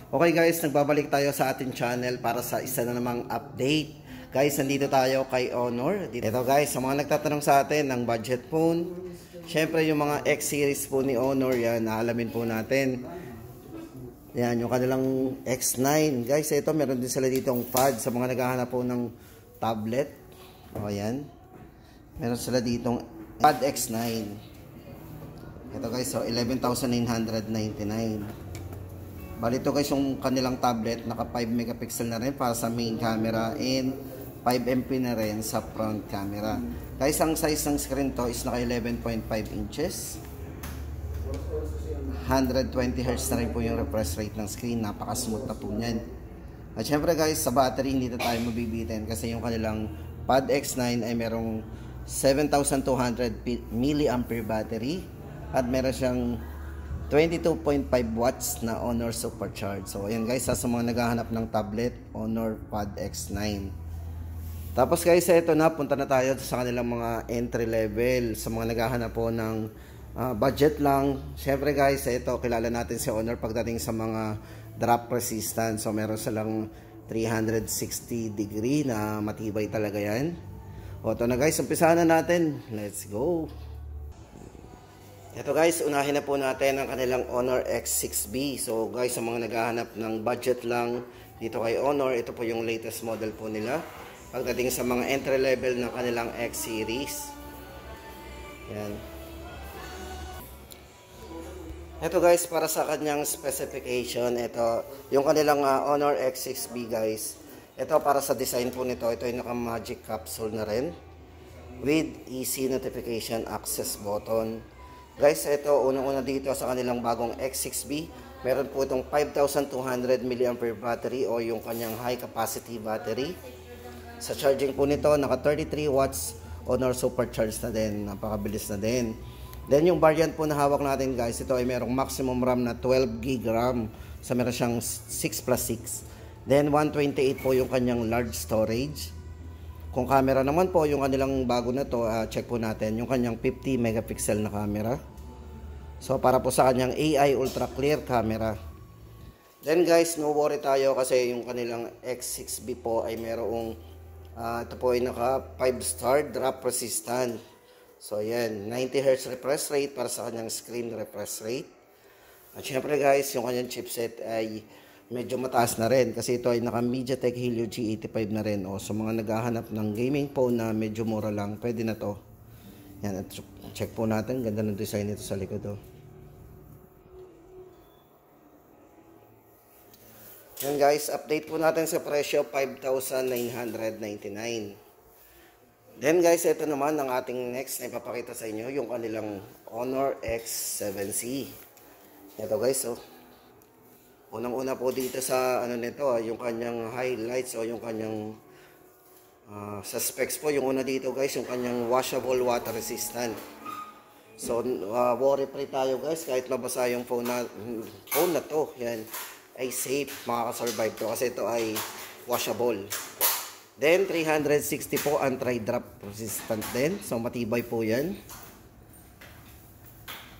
Okay guys, nagbabalik tayo sa ating channel para sa isa na namang update. Guys, nandito tayo kay Honor. Ito guys, sa mga nagtatanong sa atin ng budget phone, syempre yung mga X series po ni Honor, yan, naalamin po natin. Yan, yung kanilang X9. Guys, ito, meron din sila ditong pad sa mga naghahanap po ng tablet. O yan. Meron sila ditong pad X9. Ito guys, so 11,999. Bali ito guys yung kanilang tablet, naka 5 megapixel na rin para sa main camera and 5 MP na rin sa front camera. Guys, ang size ng screen to is naka 11.5 inches. 120 Hz na rin po yung refresh rate ng screen. Napaka-smooth na po niyan. At syempre guys, sa battery hindi na tayo mabibitin kasi yung kanilang Pad X9 ay merong 7,200 mAh battery at meron siyang 22.5 watts na Honor Supercharge. So ayan guys, sa mga naghahanap ng tablet, Honor Pad X9. Tapos guys, ito na, punta na tayo sa kanilang mga entry level. Sa mga naghahanap po ng budget lang. Syempre guys, ito, kilala natin si Honor pagdating sa mga drop resistant. So meron silang 360 degree na matibay talaga yan. O ito na guys, umpisahan na natin. Let's go! Ito guys, unahin na po natin ang kanilang Honor X6B. So guys, sa mga naghahanap ng budget lang dito kay Honor, ito po yung latest model po nila. Pagdating sa mga entry level ng kanilang X series. Yan. Ito guys, para sa kanyang specification, ito yung kanilang Honor X6B guys. Ito para sa design po nito, ito yung naka-magic capsule na rin with easy notification access button. Guys, ito unang-una dito sa kanilang bagong X6B, meron po itong 5,200 mAh battery o yung kanyang high capacity battery. Sa charging po nito, naka 33 watts Honor Supercharge na din, napakabilis na din. Then yung variant po na hawak natin guys, ito ay merong maximum RAM na 12 GB RAM. So meron siyang 6+6. Then 128 po yung kanyang large storage. Kung camera naman po, yung kanilang bago na to, check po natin, yung kanyang 50 megapixel na camera. So para po sa kanyang AI ultra clear camera. Then guys, no worry tayo kasi yung kanilang X6B po ay merong, ito po ay naka 5-star drop resistant. So yan, 90 Hz refresh rate para sa kanyang screen refresh rate. At syempre guys, yung kanyang chipset ay medyo mataas na rin kasi ito ay naka MediaTek Helio G85 na rin. O sa mga naghahanap ng gaming phone na medyo mura lang, pwede na to. Yan, at check po natin, ganda ng design nito sa likod. Yan guys, update po natin sa presyo, 5,999. Then guys, ito naman ang ating next na ipapakita sa inyo, yung kanilang Honor X7C. Ito guys, unang-una po dito sa ano nito, yung kanyang highlights o yung kanyang sa specs po, yung una dito guys, yung kanyang washable water resistant. So worry free tayo guys, kahit mabasa yung phone na to, yan ay safe, makaka-survive to kasi ito ay washable. Then 360 po anti-drop resistant din, so matibay po yan.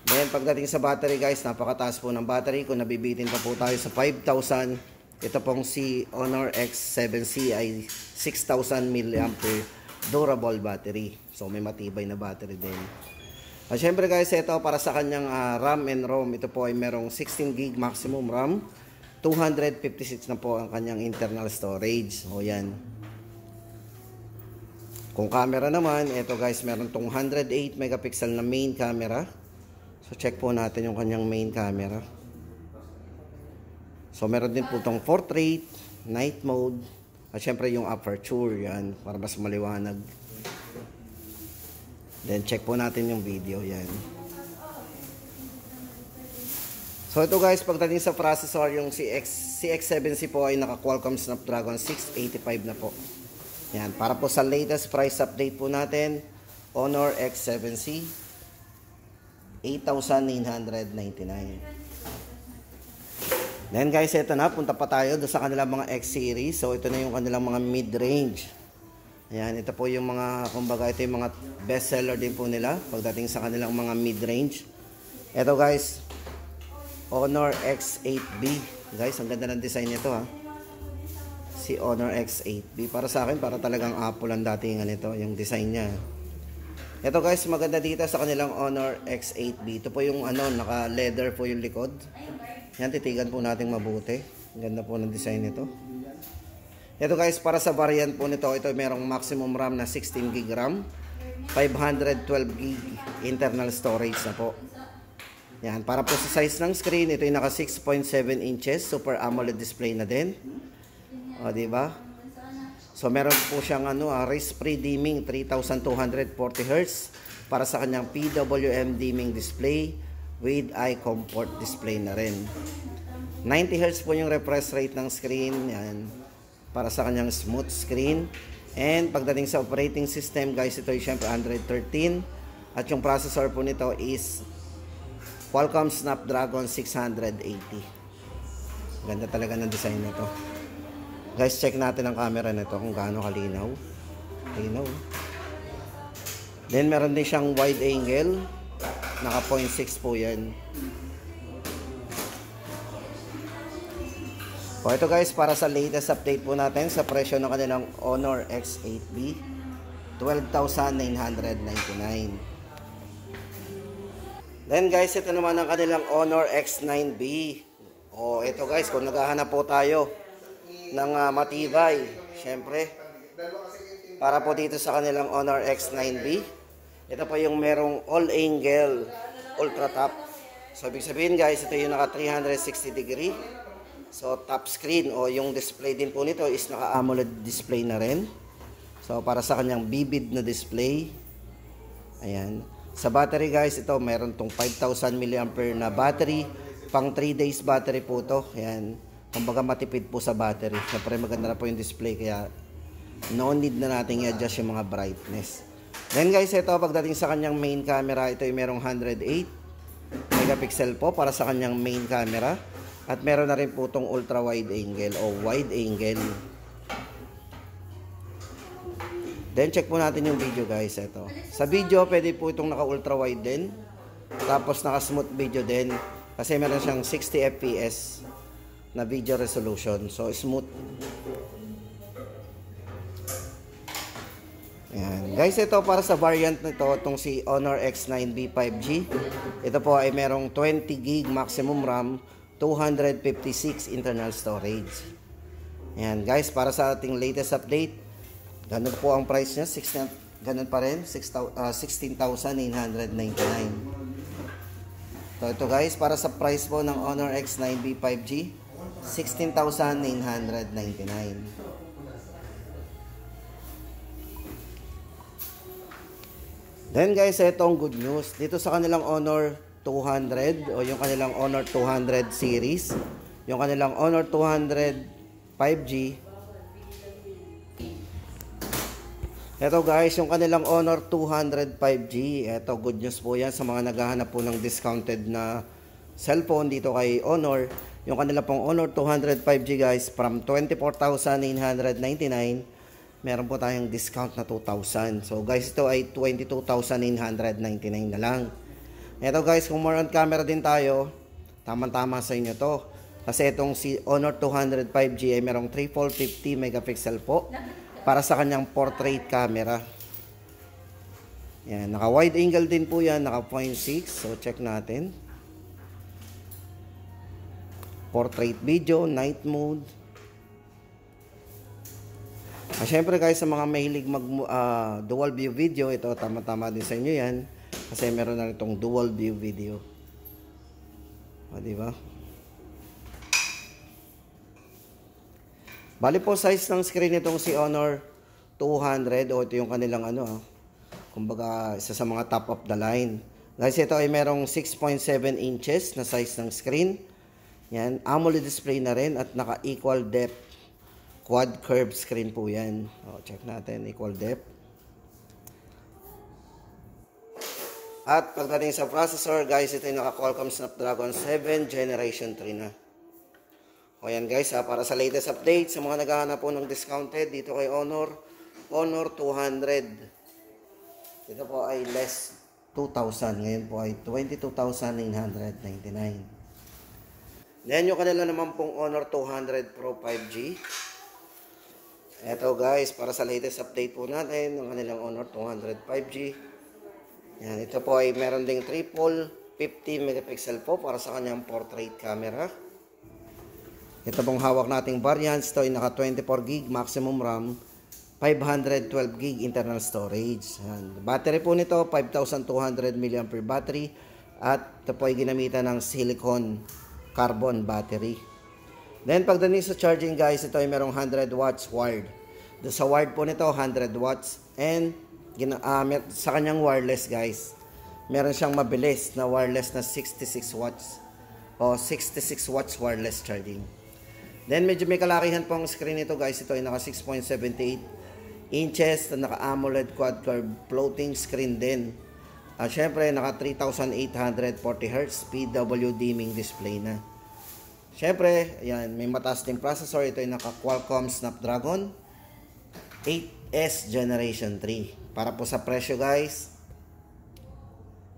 Then pagdating sa battery guys, napakataas po ng battery. Kung nabibitin pa po tayo sa 5,000, ito pong si Honor X7C ay 6,000 mAh durable battery. So may matibay na battery din. At syempre guys, ito para sa kanyang RAM and ROM, ito po ay merong 16 GB maximum RAM, 256 na po ang kanyang internal storage. O yan. Kung camera naman, ito guys, meron tong 108 megapixel na main camera. So check po natin yung kanyang main camera. So meron din po itong portrait, night mode, at syempre yung aperture, yan, para mas maliwanag. Then check po natin yung video, yan. So ito guys, pagdating sa processor, yung CX7C po ay naka Qualcomm Snapdragon 685 na po. Yan, para po sa latest price update po natin, Honor X7C 8,999. Then guys, ito na, punta pa tayo sa kanilang mga X series. So ito na yung kanilang mga mid-range. Ayan, ito po yung mga, kumbaga ito yung mga best seller din po nila pagdating sa kanilang mga mid-range. Ito guys, Honor X8B. Guys, ang ganda ng design nito ha. Si Honor X8B. Para sa akin, para talagang Apple ang datingan nito, yung design niya. Ito guys, maganda dito sa kanilang Honor X8B. Ito po yung naka-leather po yung likod. Yan, titigan po natin mabuti. Ang ganda po ng design nito. Ito guys, para sa variant po nito, ito merong maximum RAM na 16GB RAM. 512GB internal storage na po. Yan, para po sa size ng screen, ito yung naka 6.7 inches, Super AMOLED display na din. O, diba? So, meron po siyang risk-free dimming, 3240Hz para sa kanyang PWM dimming display with eye comfort display na rin. 90Hz po yung refresh rate ng screen. Yan, para sa kanyang smooth screen. And pagdating sa operating system, guys, ito ay syempre Android 13. At yung processor po nito is Qualcomm Snapdragon 680. Ganda talaga ng design nito. Guys, check natin ang camera nito kung gaano kalinaw. Linaw. Then, meron din siyang wide angle. Naka 0.6 po yan. O, ito guys, para sa latest update po natin sa presyo ng kanilang Honor X8B. 12,999. Then guys, ito naman ang kanilang Honor X9B. O, ito guys, kung naghahanap po tayo ng matibay, syempre para po dito sa kanilang Honor X9B, ito po yung merong all angle ultra top. So ibig sabihin guys, ito yung naka 360 degree, so top screen, o yung display din po nito is naka AMOLED display na rin. So para sa kanyang vivid na display. Ayan, sa battery guys, ito meron tong 5,000 mAh na battery, pang 3 days battery po to. Ayan, kumbaga matipid po sa battery. Siyempre maganda na po yung display, kaya no need na natin i-adjust yung mga brightness. Then guys, ito pagdating sa kanyang main camera, ito ay merong 108 megapixel po para sa kanyang main camera. At meron na rin po itong ultra wide angle o wide angle. Then check po natin yung video guys. Ito, sa video pwede po itong naka ultra wide din, tapos naka smooth video din, kasi meron siyang 60 fps na video resolution. So smooth. Ayan. Guys, ito para sa variant nito, itong si Honor X9B 5G. Ito po ay merong 20GB maximum RAM, 256 internal storage. Ayan guys, para sa ating latest update, ganun po ang price niya, ganun pa rin, 16,999. So ito guys, para sa price po ng Honor X9B 5G, 16,999. Then guys, ito ang good news. Dito sa kanilang Honor 200 o yung kanilang Honor 200 series, yung kanilang Honor 200 5G. Ito guys, yung kanilang Honor 200 5G. Ito, good news po yan sa mga naghahanap po ng discounted na cellphone dito kay Honor. Yung kanila pong Honor 200 5G guys, from 24,999, meron po tayong discount na 2,000. So guys, ito ay 22,999 na lang. Ito guys, kung more on camera din tayo, tamang-tama sa inyo to. Kasi itong si Honor 200 5G ay merong triple 50 megapixel po para sa kanyang portrait camera. Yan, naka wide angle din po yan, naka 0.6. So check natin. Portrait video, night mode. Syempre guys, sa mga mahilig mag dual view video, ito tama-tama din sa inyo yan, kasi meron na itong dual view video. O, diba? Bali po size ng screen itong si Honor 200, o ito yung kanilang kumbaga isa sa mga top of the line. Guys, ito ay merong 6.7 inches na size ng screen. Yan, AMOLED display na rin at naka equal depth quad curve screen po yan. O, check natin, equal depth. At pagdating sa processor, guys, ito yung naka Qualcomm Snapdragon 7 Generation 3 na. O yan guys, para sa latest update, sa mga naghahanap po ng discounted dito kay Honor 200. Ito po ay less 2,000. Ngayon po ay 22,999. Then yung kanila naman pong Honor 200 Pro 5G. Ito guys, para sa latest update po natin, yung kanilang Honor 200 5G. Yan, ito po ay meron ding triple 50 megapixel po para sa kanyang portrait camera. Ito pong hawak nating variants, ito ay naka 24 gig maximum RAM, 512 gig internal storage. Yan. Battery po nito, 5,200 mAh battery. At ito po ay ginamitan ng silicone carbon battery. Then pagdating sa charging guys, ito ay merong 100 watts wired. Sa wired po nito 100 watts, and sa kanyang wireless guys, meron siyang mabilis na wireless na 66 watts o 66 watts wireless charging. Then medyo may kalakihan po ang screen nito guys. Ito ay naka 6.78 inches na naka AMOLED quad curve floating screen din. Syempre, naka 3,840 Hz PW dimming display na. Syempre, ayan, may mataas din processor. Ito ay naka Qualcomm Snapdragon 8S Generation 3. Para po sa presyo guys,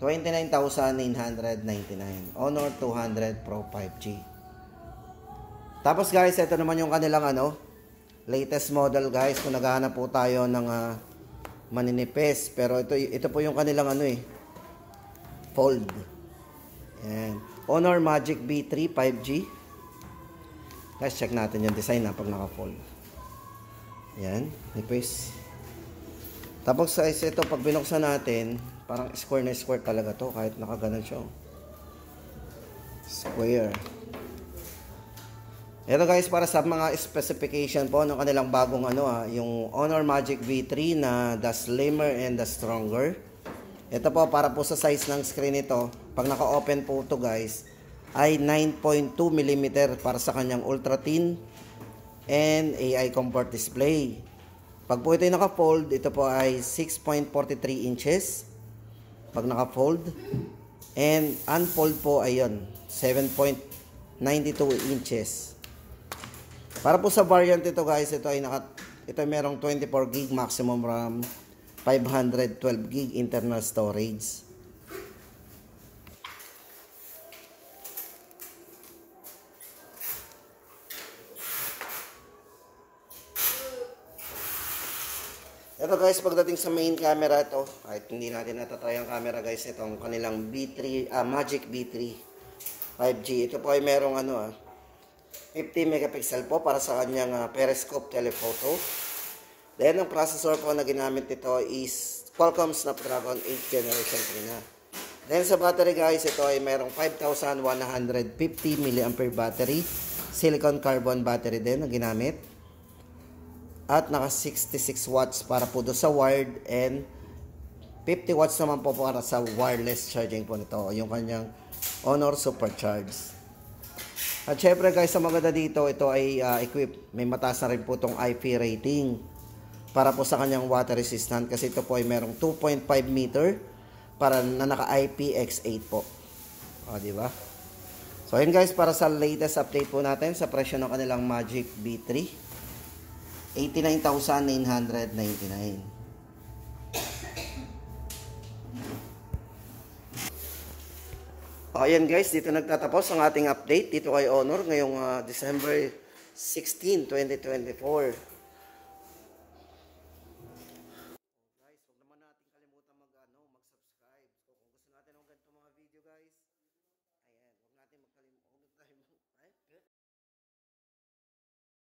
29,999. Honor 200 Pro 5G. Tapos guys, ito naman yung kanilang latest model guys. Kung naghahanap po tayo ng maninipis, pero ito po yung kanilang fold. Ayan. Honor Magic B3 5G. Guys, check natin yung design pag naka-fold. Ayan, nipis. Tapos guys, ito pag binuksan natin, parang square na square talaga to kahit nakaganon siya. Square. Ito guys, para sa mga specification po ng kanilang bagong yung Honor Magic V3 na the slimmer and the stronger. Ito po para po sa size ng screen nito. Pag naka-open po ito guys, ay 9.2 mm para sa kanyang ultra thin and AI comfort display. Pag po ito ay naka-fold, ito po ay 6.43 inches. Pag naka-fold. And unfold po ay 7.92 inches. Para po sa variant ito guys, ito ay merong 24 gig maximum RAM, 512 gig internal storage. Ito guys, pagdating sa main camera ito, kahit hindi natin natatry ang camera guys, itong kanilang Magic B3 5G. Ito po ay merong 50 megapixel po para sa kanyang periscope telephoto. Then ang processor po na ginamit nito is Qualcomm Snapdragon 8 Generation 3 na. Then sa battery guys, ito ay merong 5,150 mAh battery. Silicon carbon battery din na ginamit. At naka 66 watts para po do sa wired, and 50 watts naman po para sa wireless charging po nito, yung kanyang Honor Supercharge. At syempre guys, sa maganda dito, ito ay may mataas na rin po itong IP rating para po sa kanyang water resistant, kasi ito po ay merong 2.5 meter para na naka IPX8 po. O, di ba? So, yun guys, para sa latest update po natin sa presyo ng kanilang Magic B3, 89,999. Ayan guys, dito nagtatapos ang ating update dito kay Honor ngayong December 16, 2024.